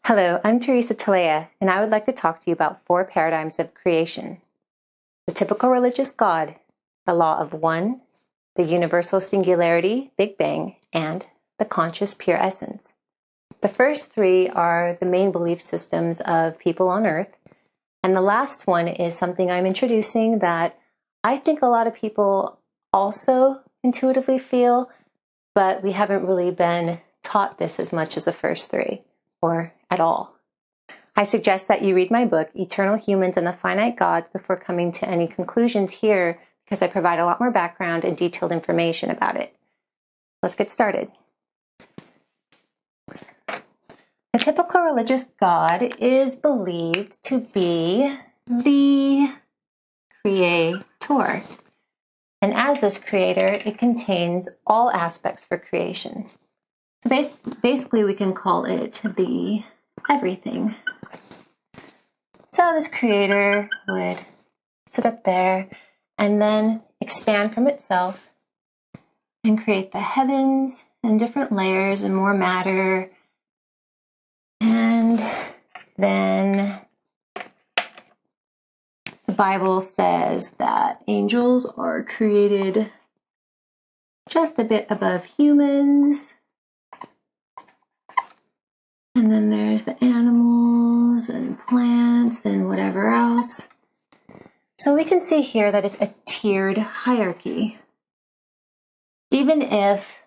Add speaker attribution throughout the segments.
Speaker 1: Hello, I'm Teresa Talea, and I would like to talk to you about 4 paradigms of creation. The typical religious God, the law of one, the universal singularity, Big Bang, and the conscious pure essence. The first 3 are the main belief systems of people on Earth, and the last one is something I'm introducing that I think a lot of people also intuitively feel, but we haven't really been taught this as much as the first 3, or at all. I suggest that you read my book, Eternal Humans and the Finite Gods, before coming to any conclusions here, because I provide a lot more background and detailed information about it. Let's get started. The typical religious God is believed to be the creator. And as this creator, it contains all aspects for creation. So basically, we can call it the everything. So this creator would sit up there and then expand from itself and create the heavens and different layers and more matter. And then the Bible says that angels are created just a bit above humans. And then there's the animals and plants and whatever else. So we can see here that it's a tiered hierarchy. Even if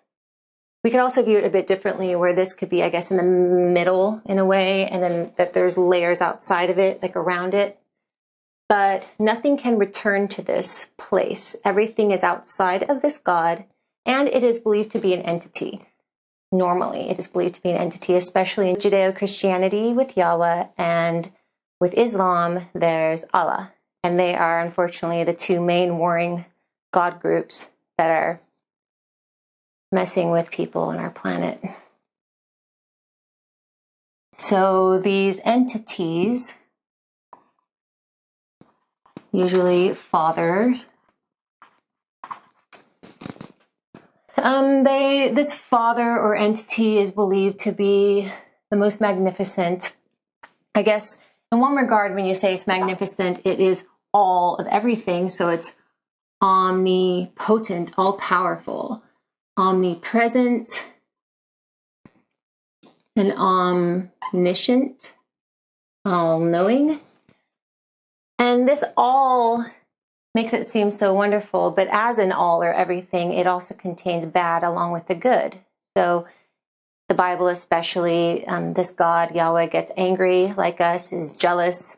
Speaker 1: we could also view it a bit differently, where this could be, I guess, in the middle in a way, and then that there's layers outside of it, like around it. But nothing can return to this place. Everything is outside of this God, and it is believed to be an entity. Normally, it is believed to be an entity, especially in Judeo-Christianity with Yahweh, and with Islam, there's Allah. And they are, unfortunately, the 2 main warring God groups that are messing with people on our planet. So these entities, usually fathers, this father or entity is believed to be the most magnificent. I guess in one regard, when you say it's magnificent, it is all of everything. So it's omnipotent, all-powerful, omnipresent, and omniscient, all-knowing. And this all makes it seem so wonderful, but as in all or everything, it also contains bad along with the good. So the Bible especially, this God, Yahweh, gets angry like us, is jealous,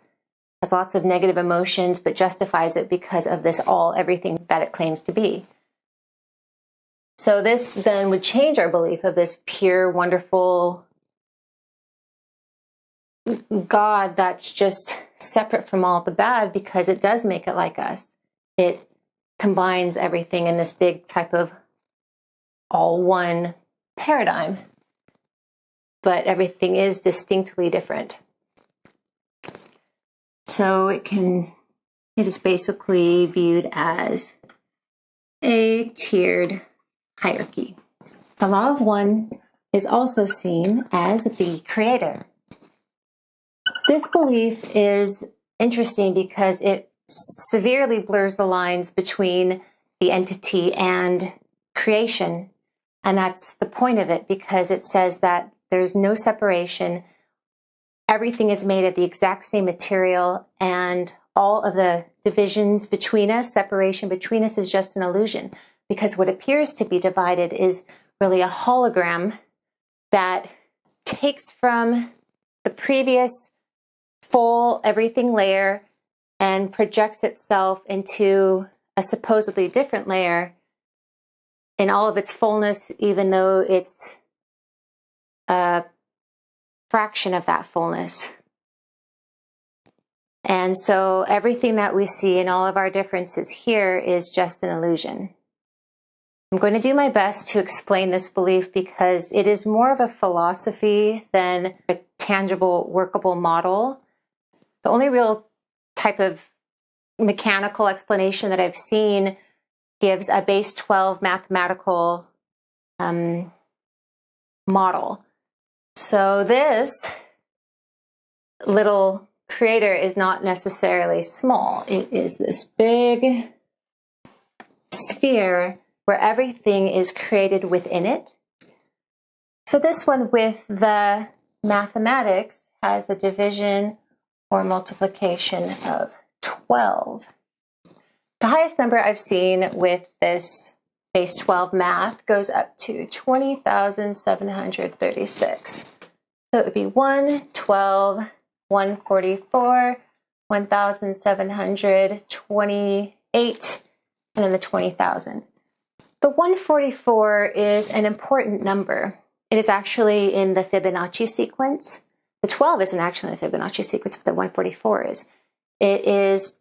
Speaker 1: has lots of negative emotions, but justifies it because of this all, everything that it claims to be. So this then would change our belief of this pure, wonderful God that's just separate from all the bad, because it does make it like us. It combines everything in this big type of all-one paradigm, but everything is distinctly different. So it is basically viewed as a tiered hierarchy. The law of one is also seen as the creator. This belief is interesting because it severely blurs the lines between the entity and creation. And that's the point of it, because it says that there's no separation. Everything is made of the exact same material, and all of the divisions between us, separation between us, is just an illusion, because what appears to be divided is really a hologram that takes from the previous full everything layer and projects itself into a supposedly different layer in all of its fullness, even though it's a fraction of that fullness. And so everything that we see in all of our differences here is just an illusion. I'm going to do my best to explain this belief because it is more of a philosophy than a tangible, workable model. The only real type of mechanical explanation that I've seen gives a base 12 mathematical model. So this little creator is not necessarily small. It is this big sphere where everything is created within it. So this one with the mathematics has the division or multiplication of 12. The highest number I've seen with this base 12 math goes up to 20,736. So it would be 112, 144, 1,728, and then the 20,000. The 144 is an important number. It is actually in the Fibonacci sequence. The 12 isn't actually in the Fibonacci sequence, but the 144 is. It is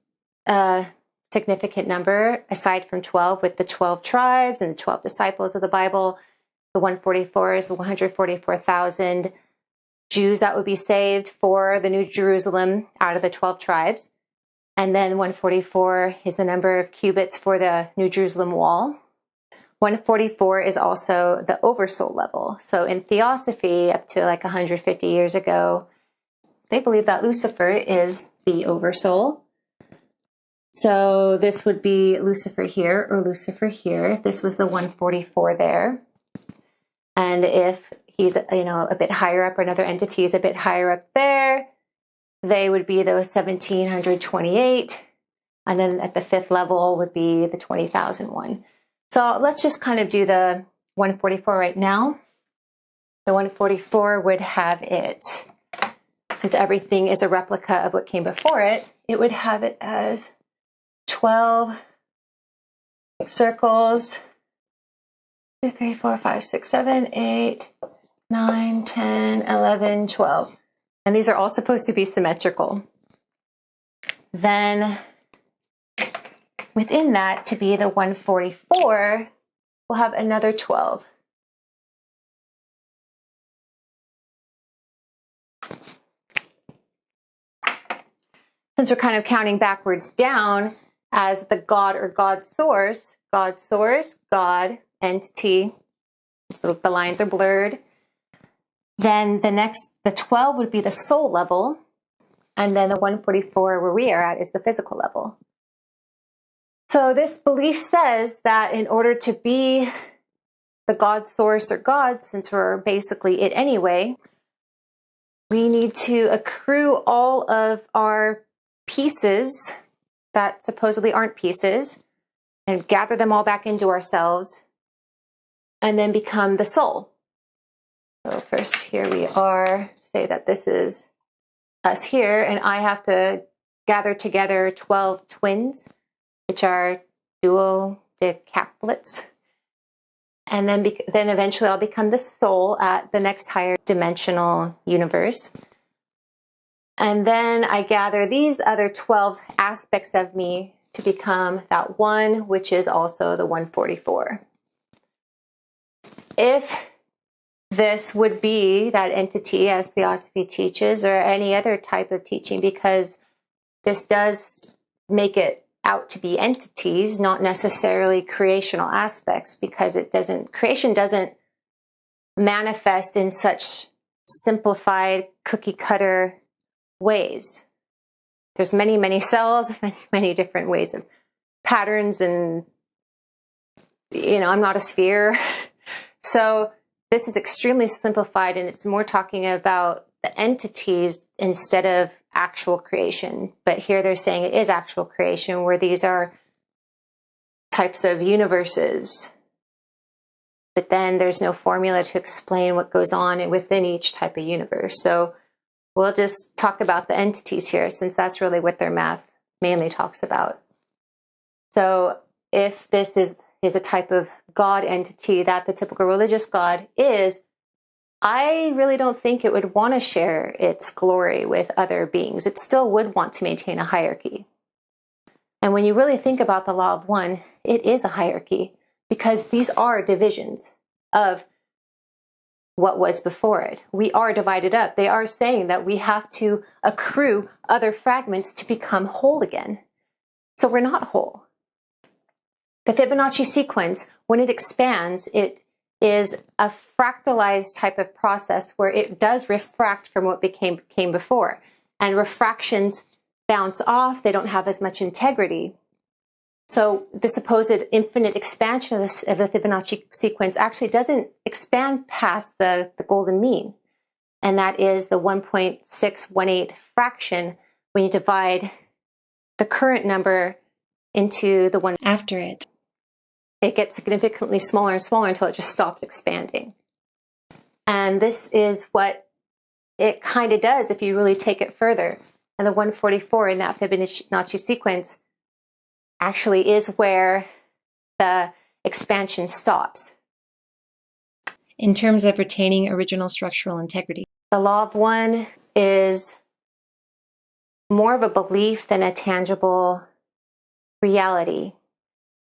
Speaker 1: a significant number, aside from 12, with the 12 tribes and the 12 disciples of the Bible. The 144 is the 144,000 Jews that would be saved for the New Jerusalem out of the 12 tribes. And then 144 is the number of cubits for the New Jerusalem wall. 144 is also the oversoul level. So in Theosophy, up to like 150 years ago, they believe that Lucifer is the oversoul. So this would be Lucifer here or Lucifer here. This was the 144 there. And if he's, a bit higher up, or another entity is a bit higher up there, they would be the 1728. And then at the fifth level would be the 20,001. So let's just kind of do the 144 right now. The 144 would have it, since everything is a replica of what came before it, it would have it as 12 circles, 2, 3, 4, 5, 6, 7, 8, 9, 10, 11, 12. And these are all supposed to be symmetrical. Then within that, to be the 144, we'll have another 12. Since we're kind of counting backwards down as the God or God source, God, entity, so the lines are blurred. Then the 12 would be the soul level, and then the 144 where we are at is the physical level. So this belief says that in order to be the God source or God, since we're basically it anyway, we need to accrue all of our pieces that supposedly aren't pieces and gather them all back into ourselves and then become the soul. So first here we are, say that this is us here, and I have to gather together 12 twins, which are dual decaplets. And then eventually I'll become the soul at the next higher dimensional universe. And then I gather these other 12 aspects of me to become that one, which is also the 144. If this would be that entity, as Theosophy teaches, or any other type of teaching, because this does make it out to be entities, not necessarily creational aspects, because creation doesn't manifest in such simplified cookie cutter ways. There's many, many cells, many different ways of patterns, and I'm not a sphere. So this is extremely simplified, and it's more talking about the entities instead of actual creation. But here they're saying it is actual creation, where these are types of universes. But then there's no formula to explain what goes on within each type of universe. So we'll just talk about the entities here, since that's really what their math mainly talks about. So if this is a type of God entity that the typical religious God is, I really don't think it would want to share its glory with other beings. It still would want to maintain a hierarchy. And when you really think about the law of one, it is a hierarchy, because these are divisions of what was before it. We are divided up. They are saying that we have to accrue other fragments to become whole again. So we're not whole. The Fibonacci sequence, when it expands, it is a fractalized type of process where it does refract from what came before. and refractions bounce off. They don't have as much integrity. So the supposed infinite expansion of the Fibonacci sequence actually doesn't expand past the golden mean. And that is the 1.618 fraction when you divide the current number into the one after it. It gets significantly smaller and smaller until it just stops expanding. And this is what it kind of does if you really take it further. And the 144 in that Fibonacci sequence actually is where the expansion stops. In terms of retaining original structural integrity, the law of one is more of a belief than a tangible reality.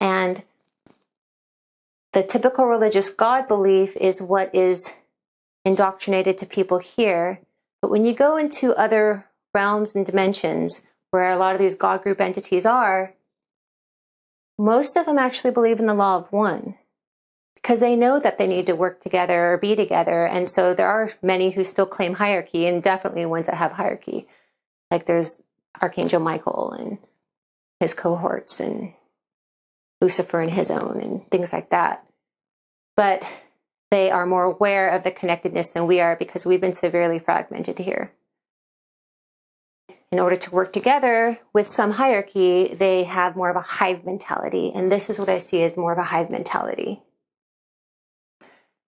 Speaker 1: And the typical religious God belief is what is indoctrinated to people here. But when you go into other realms and dimensions where a lot of these God group entities are, most of them actually believe in the law of one because they know that they need to work together or be together. And so there are many who still claim hierarchy, and definitely ones that have hierarchy. Like there's Archangel Michael and his cohorts and Lucifer and his own and things like that. But they are more aware of the connectedness than we are because we've been severely fragmented here. In order to work together with some hierarchy, they have more of a hive mentality. And this is what I see as more of a hive mentality.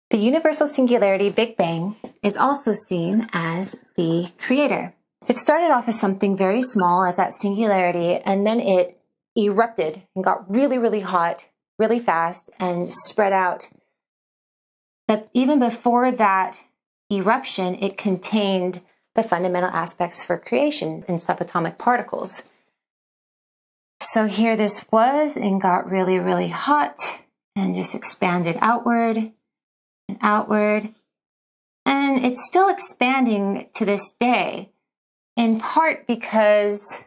Speaker 1: The universal singularity, Big Bang, is also seen as the creator. It started off as something very small, as that singularity, and then it erupted and got really, really hot, really fast, and spread out. But even before that eruption, it contained the fundamental aspects for creation in subatomic particles. So here this was and got really, really hot and just expanded outward and outward. And it's still expanding to this day, in part because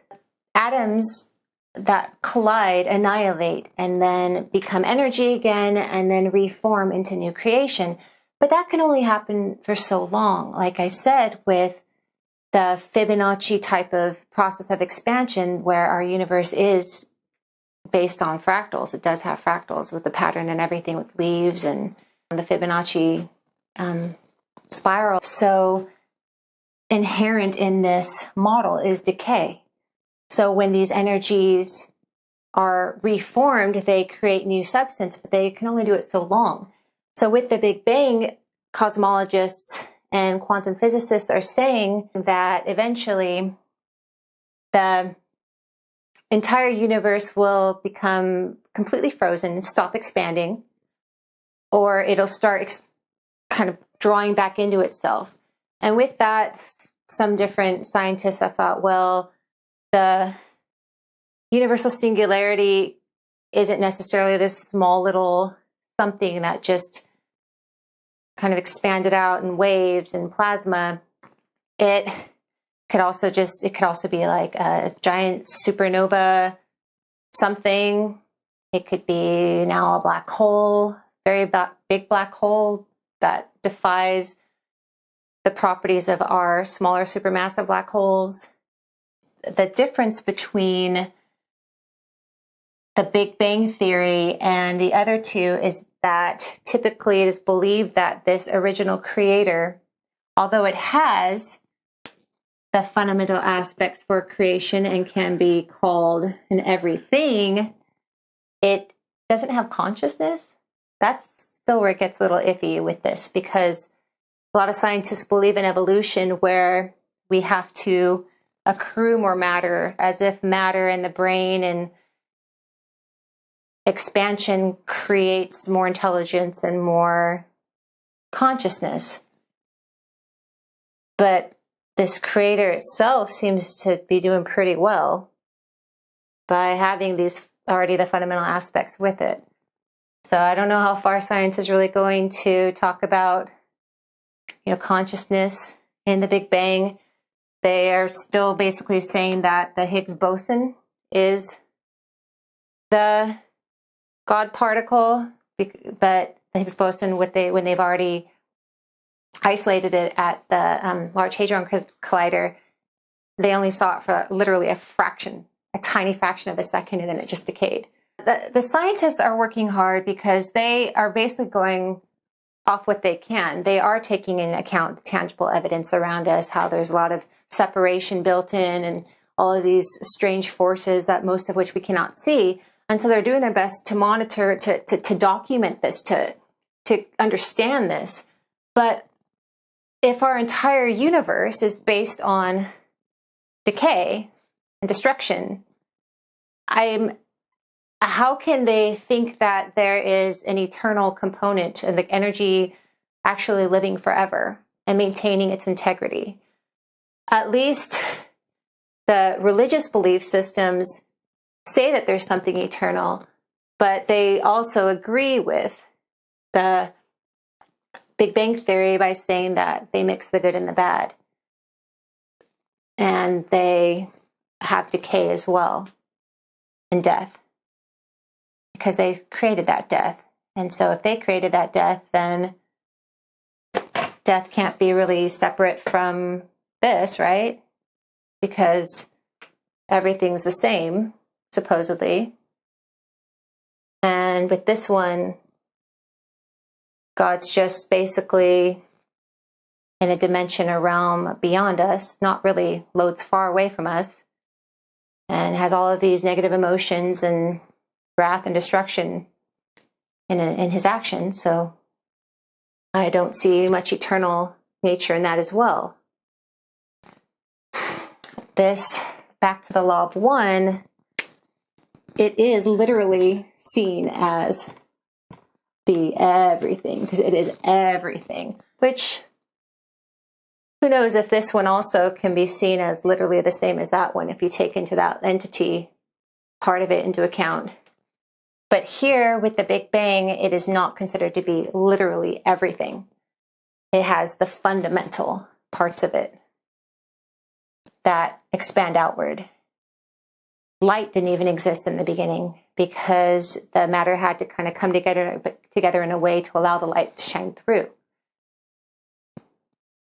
Speaker 1: atoms that collide, annihilate, and then become energy again, and then reform into new creation. But that can only happen for so long. Like I said, with the Fibonacci type of process of expansion, where our universe is based on fractals. It does have fractals with the pattern and everything, with leaves and the Fibonacci spiral. So inherent in this model is decay. So when these energies are reformed, they create new substance, but they can only do it so long. So with the Big Bang, cosmologists and quantum physicists are saying that eventually the entire universe will become completely frozen and stop expanding, or it'll start kind of drawing back into itself. And with that, some different scientists have thought, well, the universal singularity isn't necessarily this small little something that just kind of expanded out in waves and plasma. It could also be like a giant supernova something. It could be now a black hole, very big black hole that defies the properties of our smaller supermassive black holes. The difference between the Big Bang theory and the other two is that typically it is believed that this original creator, although it has the fundamental aspects for creation and can be called an everything, it doesn't have consciousness. That's still where it gets a little iffy with this, because a lot of scientists believe in evolution, where we have to accrue more matter, as if matter in the brain and expansion creates more intelligence and more consciousness. But this creator itself seems to be doing pretty well by having these already the fundamental aspects with it. So I don't know how far science is really going to talk about, consciousness in the Big Bang. They are still basically saying that the Higgs boson is the God particle, but the Higgs boson, when they've already isolated it at the Large Hadron Collider, they only saw it for literally a tiny fraction of a second, and then it just decayed. The scientists are working hard because they are basically going off what they can. They are taking into account the tangible evidence around us, how there's a lot of separation built in and all of these strange forces that most of which we cannot see. And so they're doing their best to monitor, to document this, to understand this. But if our entire universe is based on decay and destruction, how can they think that there is an eternal component and the energy actually living forever and maintaining its integrity? At least the religious belief systems say that there's something eternal, but they also agree with the Big Bang Theory by saying that they mix the good and the bad. And they have decay as well and death, because they created that death. And so if they created that death, then death can't be really separate from this, right? Because everything's the same, supposedly. And with this one, God's just basically in a dimension, a realm beyond us, not really loads far away from us, and has all of these negative emotions and wrath and destruction in his actions. So I don't see much eternal nature in that as well. This, back to the law of one, it is literally seen as the everything, because it is everything, which who knows if this one also can be seen as literally the same as that one if you take into that entity part of it into account. But here with the Big Bang, it is not considered to be literally everything. It has the fundamental parts of it that expand outward. Light didn't even exist in the beginning because the matter had to kind of come together in a way to allow the light to shine through.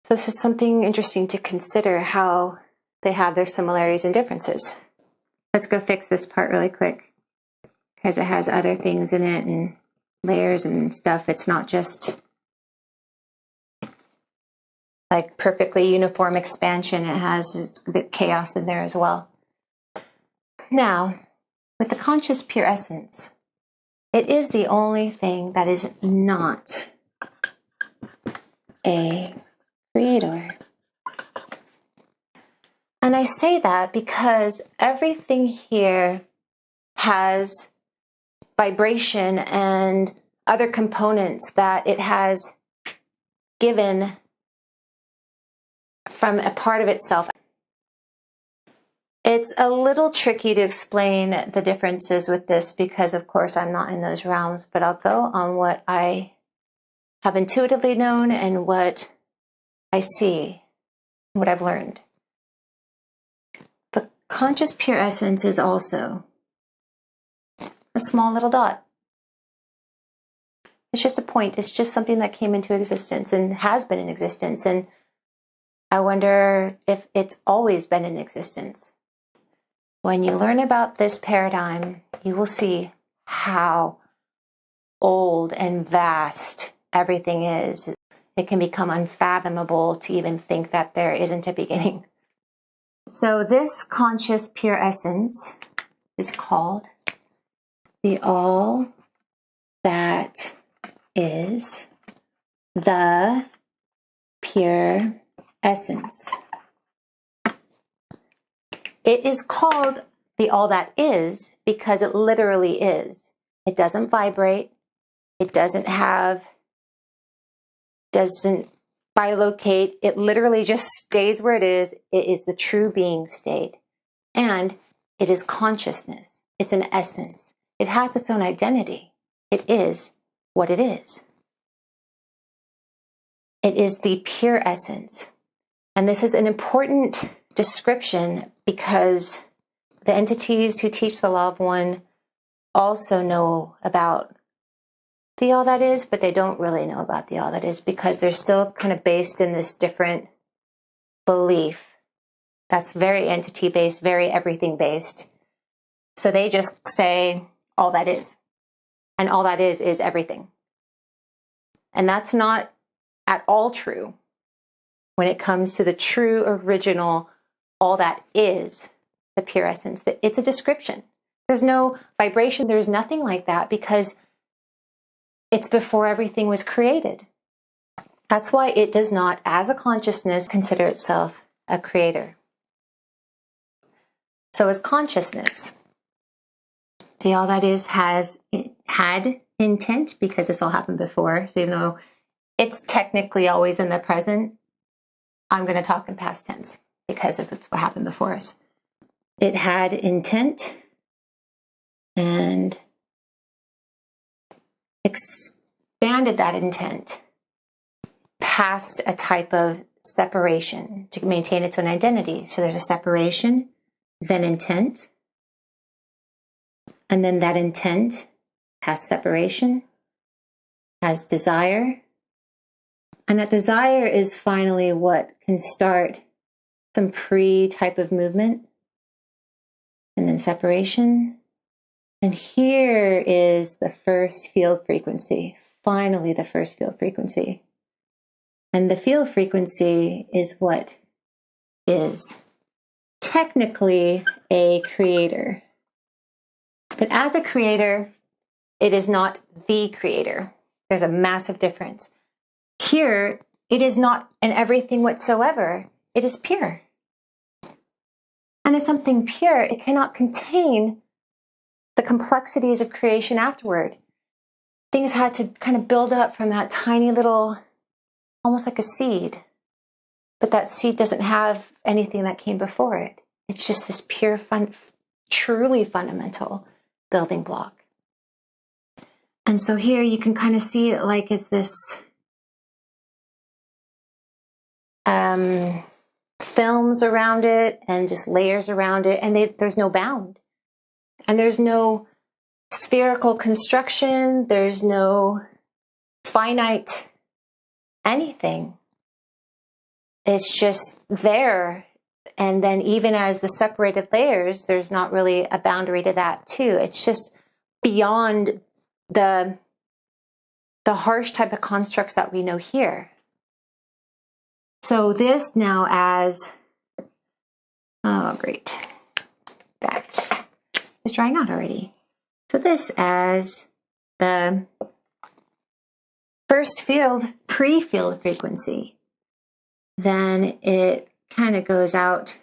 Speaker 1: So this is something interesting to consider, how they have their similarities and differences. Let's go fix this part really quick, because it has other things in it and layers and stuff. It's not just like perfectly uniform expansion. It's a bit chaos in there as well. Now, with the conscious pure essence, it is the only thing that is not a creator. And I say that because everything here has vibration and other components that it has given from a part of itself. It's a little tricky to explain the differences with this because, of course, I'm not in those realms, but I'll go on what I have intuitively known and what I see, what I've learned. The conscious pure essence is also a small little dot. It's just a point. It's just something that came into existence and has been in existence. And I wonder if it's always been in existence. When you learn about this paradigm, you will see how old and vast everything is. It can become unfathomable to even think that there isn't a beginning. So this conscious pure essence is called the all that is the pure essence. It is called the all that is because it literally is. It doesn't vibrate. It doesn't bilocate. It literally just stays where it is. It is the true being state. And it is consciousness. It's an essence. It has its own identity. It is what it is. It is the pure essence. And this is an important description because the entities who teach the law of one also know about the all that is, but they don't really know about the all that is because they're still kind of based in this different belief That's very entity-based, very everything-based. So they just say all that is. And all that is everything. And that's not at all true when it comes to the true original, all that is the pure essence. It's a description. There's no vibration. There's nothing like that because it's before everything was created. That's why it does not, as a consciousness, consider itself a creator. So as consciousness, the all that is had intent because this all happened before. So even though it's technically always in the present, I'm going to talk in past tense because if it's what happened before us. It had intent and expanded that intent past a type of separation to maintain its own identity. So there's a separation, then intent, and then that intent has separation, has desire, and that desire is finally what can start some pre-type of movement, and then separation. And here is the first field frequency, finally the first field frequency. And the field frequency is what is technically a creator. But as a creator, it is not the creator. There's a massive difference. Here, it is not an everything whatsoever. It is pure. And as something pure, it cannot contain the complexities of creation afterward. Things had to kind of build up from that tiny little, almost like a seed. But that seed doesn't have anything that came before it. It's just this pure, truly fundamental building block. And so here you can kind of see it like it's this films around it and just layers around it, and there's no bound. And there's no spherical construction, there's no finite anything. It's just there. And then even as the separated layers, there's not really a boundary to that too. It's just beyond the harsh type of constructs that we know here. So this now as, oh great, that is drying out already. So this as the first field, pre-field frequency. Then it kind of goes out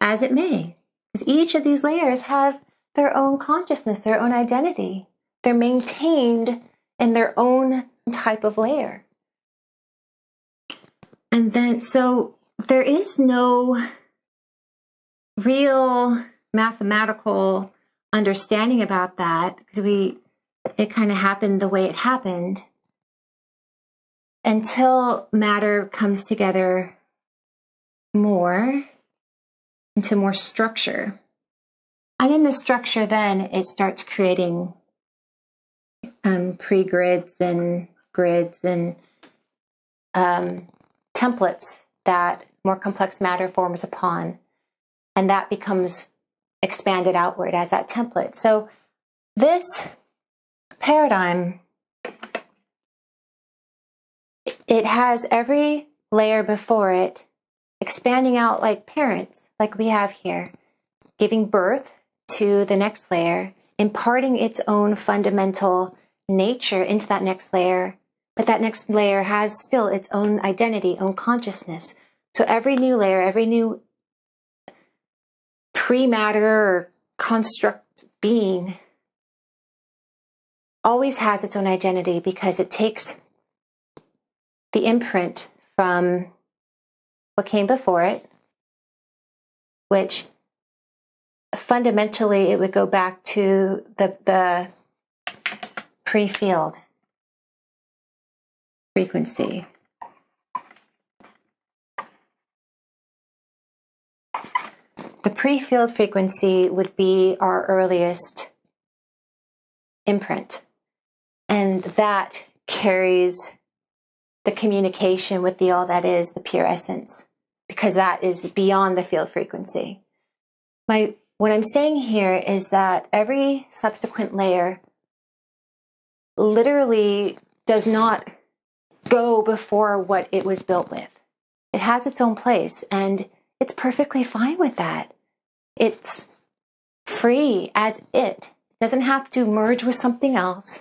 Speaker 1: as it may. Because each of these layers have their own consciousness, their own identity. They're maintained in their own type of layer. And then, so there is no real mathematical understanding about that because it kind of happened the way it happened until matter comes together more into more structure. And in the structure, then it starts creating pre-grids and grids and templates that more complex matter forms upon. And that becomes expanded outward as that template. So this paradigm, it has every layer before it expanding out like parents, like we have here, giving birth to the next layer, imparting its own fundamental nature into that next layer, but that next layer has still its own identity, own consciousness. So every new layer, every new pre-matter or construct being always has its own identity because it takes the imprint from what came before it, which fundamentally it would go back to the pre-field frequency. The pre-field frequency would be our earliest imprint, and that carries the communication with the all that is, the pure essence, because that is beyond the field frequency. What I'm saying here is that every subsequent layer literally does not go before what it was built with. It has its own place, and it's perfectly fine with that. It's free as it doesn't have to merge with something else.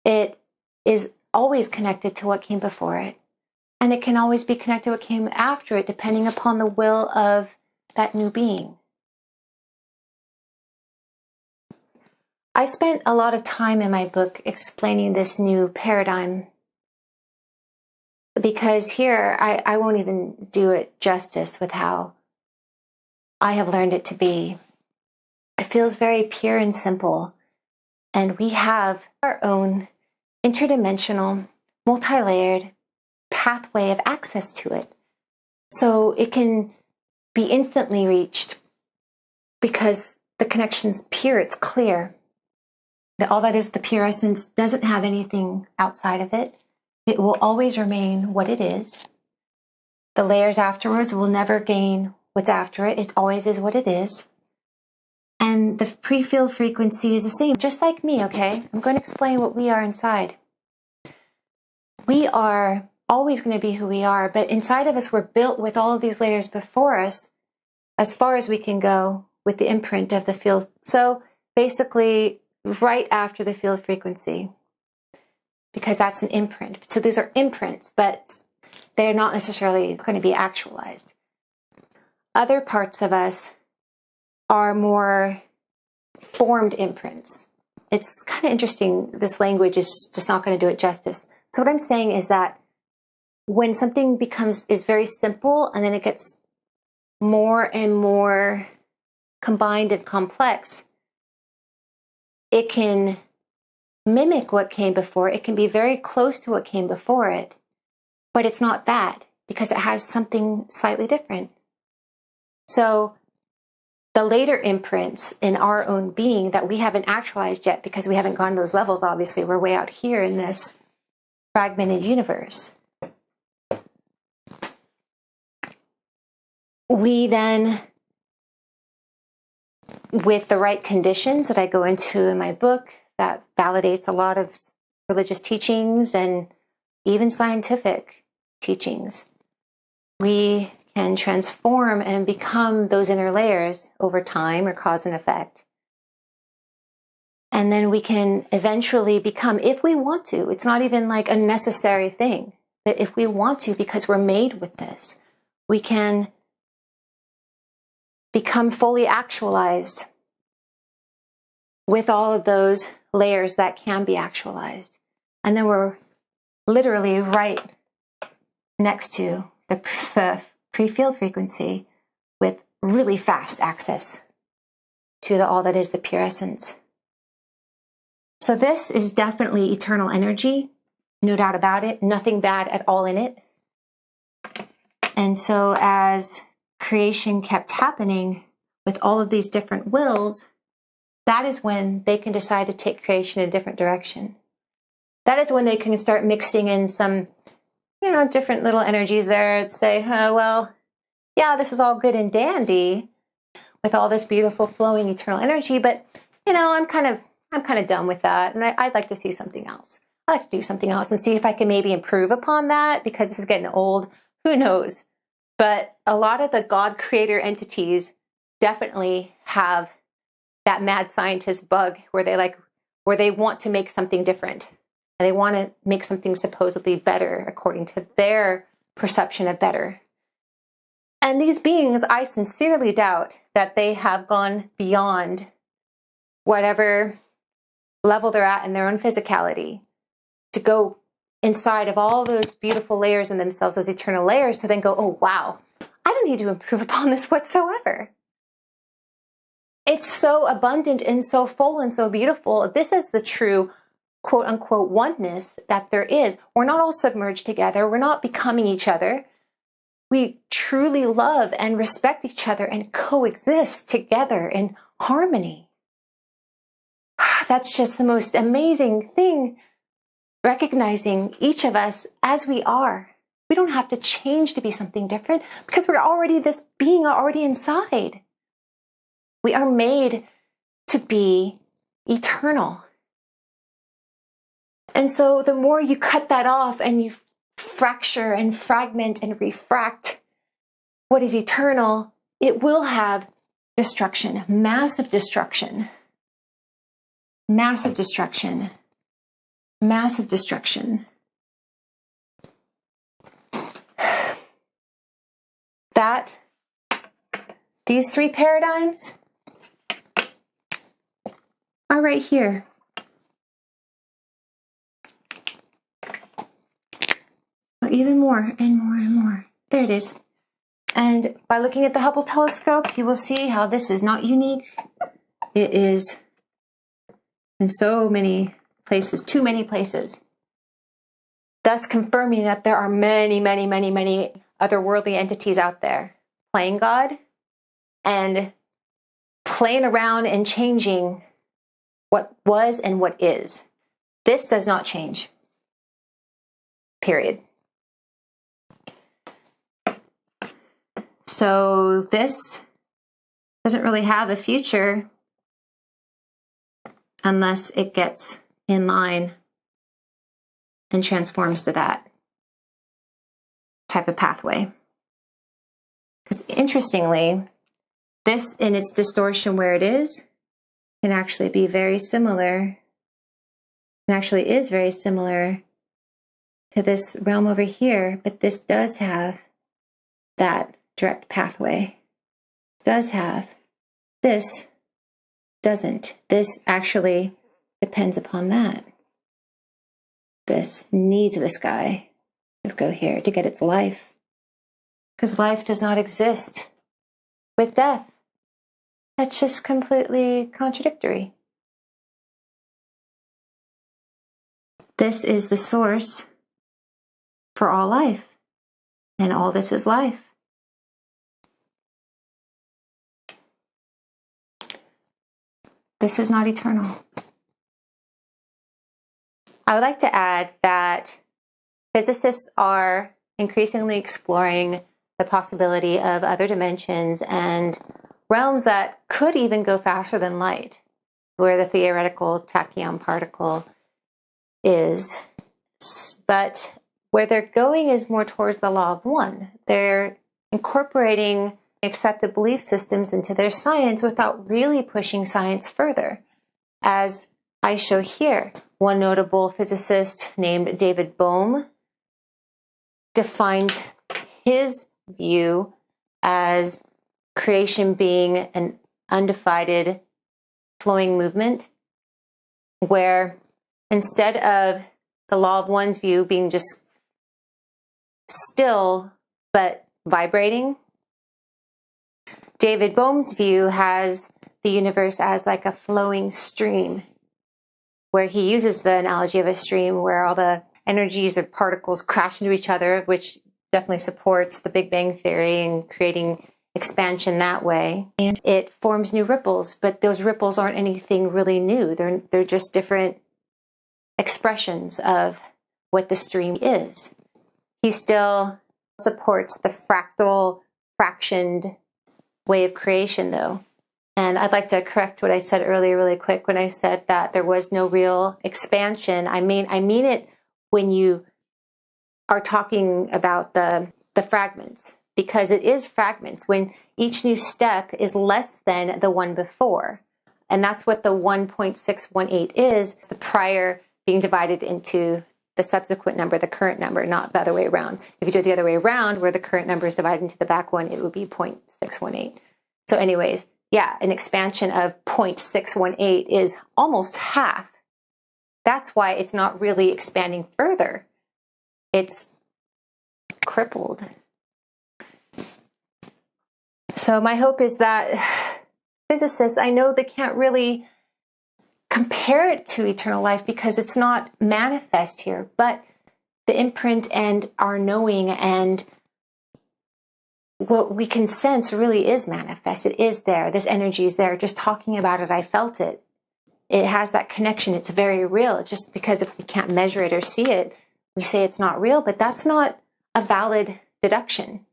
Speaker 1: It is always connected to what came before it, and it can always be connected to what came after it, depending upon the will of that new being. I spent a lot of time in my book explaining this new paradigm, because here I won't even do it justice with how I have learned it to be. It feels very pure and simple, and we have our own interdimensional, multi-layered pathway of access to it. So it can be instantly reached because the connection's pure, it's clear. That all that is the pure essence doesn't have anything outside of it. It will always remain what it is. The layers afterwards will never gain what's after it. It always is what it is. And the pre-field frequency is the same, just like me, okay? I'm going to explain what we are inside. We are always going to be who we are, but inside of us, we're built with all of these layers before us, as far as we can go with the imprint of the field. So basically, right after the field frequency, because that's an imprint. So these are imprints, but they're not necessarily going to be actualized. Other parts of us are more formed imprints. It's kind of interesting. This language is just not going to do it justice. So what I'm saying is that when something is very simple, and then it gets more and more combined and complex, it can mimic what came before. It can be very close to what came before it, but it's not that, because it has something slightly different. So the later imprints in our own being that we haven't actualized yet, because we haven't gone to those levels, obviously, we're way out here in this fragmented universe. We then, with the right conditions that I go into in my book, that validates a lot of religious teachings and even scientific teachings, we can transform and become those inner layers over time, or cause and effect. And then we can eventually become, if we want to, it's not even like a necessary thing, but if we want to, because we're made with this, we can become fully actualized with all of those layers that can be actualized. And then we're literally right next to the pre-field frequency with really fast access to all that is the pure essence. So this is definitely eternal energy, no doubt about it, nothing bad at all in it. And so as creation kept happening with all of these different wills, that is when they can decide to take creation in a different direction. That is when they can start mixing in some, different little energies there and say, oh, well, yeah, this is all good and dandy with all this beautiful flowing eternal energy, but, I'm kind of done with that, and I'd like to see something else. I'd like to do something else and see if I can maybe improve upon that, because this is getting old. Who knows? But a lot of the God creator entities definitely have that mad scientist bug where they want to make something different. And they want to make something supposedly better according to their perception of better. And these beings, I sincerely doubt that they have gone beyond whatever level they're at in their own physicality to go inside of all those beautiful layers in themselves, those eternal layers, to then go, oh, wow, I don't need to improve upon this whatsoever. It's so abundant and so full and so beautiful. This is the true quote unquote oneness that there is. We're not all submerged together. We're not becoming each other. We truly love and respect each other and coexist together in harmony. That's just the most amazing thing, recognizing each of us as we are, We don't have to change to be something different because we're already this being already inside. We are made to be eternal. And so the more you cut that off and you fracture and fragment and refract what is eternal, it will have destruction, massive destruction, massive destruction, massive destruction. These three paradigms are right here. Even more and more and more. There it is. And by looking at the Hubble telescope, you will see how this is not unique. It is in so many places, too many places. Thus confirming that there are many, many, many, many otherworldly entities out there playing God and playing around and changing what was and what is. This does not change. Period. So this doesn't really have a future unless it gets in line and transforms to that type of pathway. Because interestingly, this in its distortion where it is can actually be very similar, and actually is very similar to this realm over here, but this does have that direct pathway. It does have. This doesn't. This actually depends upon that. This needs this guy to go here to get its life. Because life does not exist with death. That's just completely contradictory. This is the source for all life. And all this is life. This is not eternal. I would like to add that physicists are increasingly exploring the possibility of other dimensions and realms that could even go faster than light, where the theoretical tachyon particle is. But where they're going is more towards the law of one. They're incorporating accepted belief systems into their science without really pushing science further. As I show here, one notable physicist named David Bohm defined his view as creation being an undivided flowing movement, where instead of the law of one's view being just still but vibrating, David Bohm's view has the universe as like a flowing stream, where he uses the analogy of a stream where all the energies or particles crash into each other, which definitely supports the Big Bang Theory and creating expansion that way. And it forms new ripples, but those ripples aren't anything really new. They're just different expressions of what the stream is. He still supports the fractal, fractioned way of creation, though. And I'd like to correct what I said earlier really quick when I said that there was no real expansion. I mean it when you are talking about the fragments, because it is fragments when each new step is less than the one before. And that's what the 1.618 is, the prior being divided into the subsequent number, the current number, not the other way around. If you do it the other way around, where the current number is divided into the back one, it would be 0.618. So anyways, yeah, an expansion of 0.618 is almost half. That's why it's not really expanding further. It's crippled. So my hope is that physicists, I know they can't really compare it to eternal life because it's not manifest here, but the imprint and our knowing and what we can sense really is manifest. It is there. This energy is there. Just talking about it, I felt it. It has that connection. It's very real. Just because if we can't measure it or see it, we say it's not real, but that's not a valid deduction.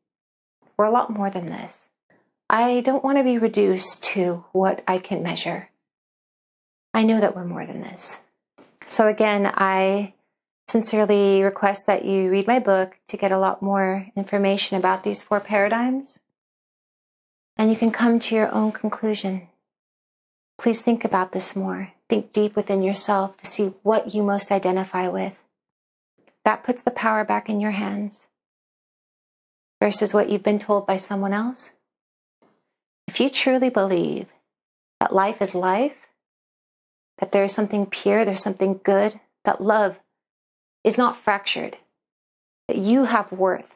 Speaker 1: We're a lot more than this. I don't want to be reduced to what I can measure. I know that we're more than this. So again, I sincerely request that you read my book to get a lot more information about these 4 paradigms. And you can come to your own conclusion. Please think about this more. Think deep within yourself to see what you most identify with. That puts the power back in your hands versus what you've been told by someone else. If you truly believe that life is life, that there is something pure, there's something good, that love is not fractured, that you have worth,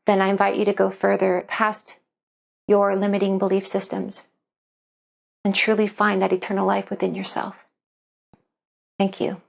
Speaker 1: then I invite you to go further past your limiting belief systems and truly find that eternal life within yourself. Thank you.